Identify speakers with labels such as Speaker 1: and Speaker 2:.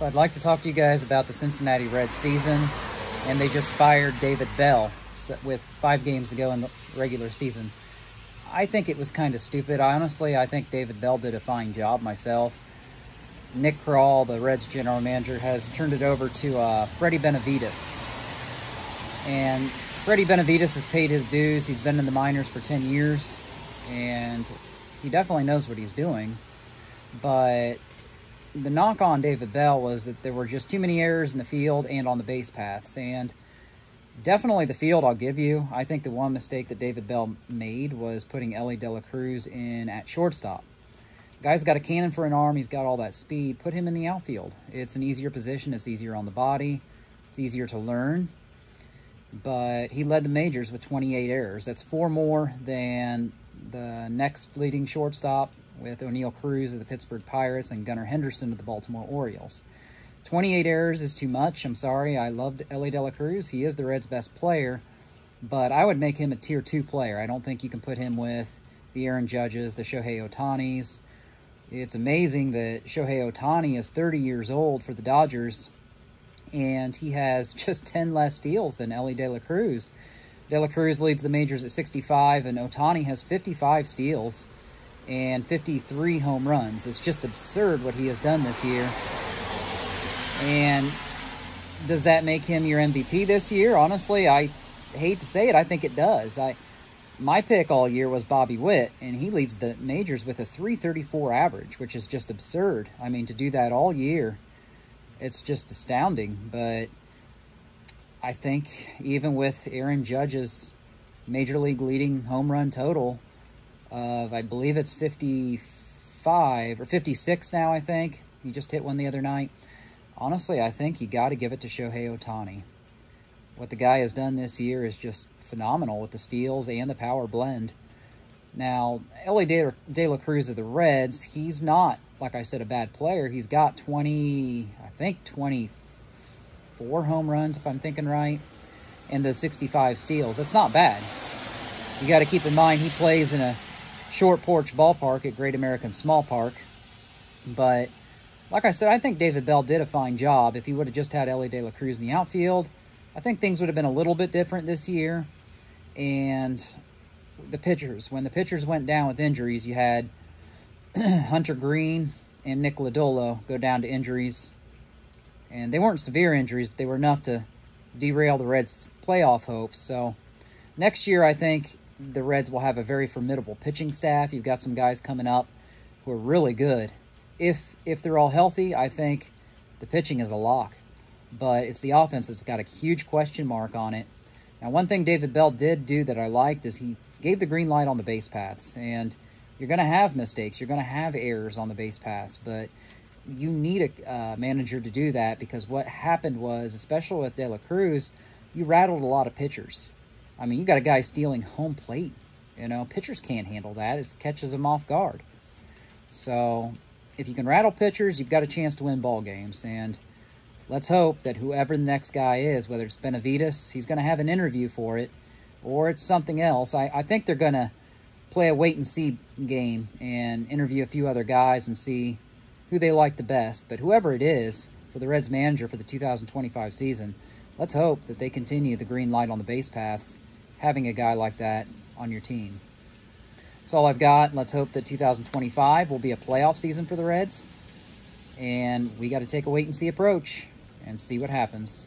Speaker 1: So I'd like to talk to you guys about the Cincinnati Reds season, and they just fired David Bell with 5 games to go in the regular season. I think it was kind of stupid. Honestly, I think David Bell did a fine job myself. Nick Krall, the Reds general manager, has turned it over to Freddy Benevides. And Freddy Benevides has paid his dues. He's been in the minors for 10 years, and he definitely knows what he's doing. But the knock on David Bell was that there were just too many errors in the field and on the base paths. And definitely the field, I'll give you. I think the one mistake that David Bell made was putting Elly De La Cruz in at shortstop. Guy's got a cannon for an arm. He's got all that speed. Put him in the outfield. It's an easier position. It's easier on the body. It's easier to learn. But he led the majors with 28 errors. That's 4 more than the next leading shortstop, with O'Neal Cruz of the Pittsburgh Pirates and Gunnar Henderson of the Baltimore Orioles. 28 errors is too much. I'm sorry. I loved Elly De La Cruz. He is the Reds' best player, but I would make him a Tier 2 player. I don't think you can put him with the Aaron Judges, the Shohei Ohtanis. It's amazing that Shohei Ohtani is 30 years old for the Dodgers, and he has just 10 less steals than Elly De La Cruz. De La Cruz leads the majors at 65, and Ohtani has 55 steals and 53 home runs. It's just absurd what he has done this year. And does that make him your MVP this year? Honestly, I hate to say it, I think it does. My pick all year was Bobby Witt, and he leads the majors with a .334 average, which is just absurd. I mean, to do that all year, it's just astounding. But I think even with Aaron Judge's Major League leading home run total of, I believe it's 55 or 56 now, I think. He just hit one the other night. Honestly, I think you got to give it to Shohei Ohtani. What the guy has done this year is just phenomenal with the steals and the power blend. Now, Elly De La Cruz of the Reds, he's not, like I said, a bad player. He's got 24 home runs, if I'm thinking right, and the 65 steals. That's not bad. You got to keep in mind he plays in a short porch ballpark at Great American Small Park. But like I said, I think David Bell did a fine job. If he would have just had Elly De La Cruz in the outfield, I think things would have been a little bit different this year. And the pitchers, when the pitchers went down with injuries, you had Hunter Green and Nick Lodolo go down to injuries. And they weren't severe injuries, but they were enough to derail the Reds' playoff hopes. So next year, I think the Reds will have a very formidable pitching staff. You've got some guys coming up who are really good. If they're all healthy, I think the pitching is a lock. But it's the offense that's got a huge question mark on it. Now, one thing David Bell did do that I liked is he gave the green light on the base paths. And you're going to have mistakes. You're going to have errors on the base paths. But you need a manager to do that, because what happened was, especially with De La Cruz, you rattled a lot of pitchers. I mean, you got a guy stealing home plate. You know, pitchers can't handle that. It catches them off guard. So if you can rattle pitchers, you've got a chance to win ball games. And let's hope that whoever the next guy is, whether it's Benavides, he's going to have an interview for it, or it's something else. I think they're going to play a wait-and-see game and interview a few other guys and see who they like the best. But whoever it is for the Reds manager for the 2025 season, let's hope that they continue the green light on the base paths, having a guy like that on your team. That's all I've got. Let's hope that 2025 will be a playoff season for the Reds. And we got to take a wait-and-see approach and see what happens.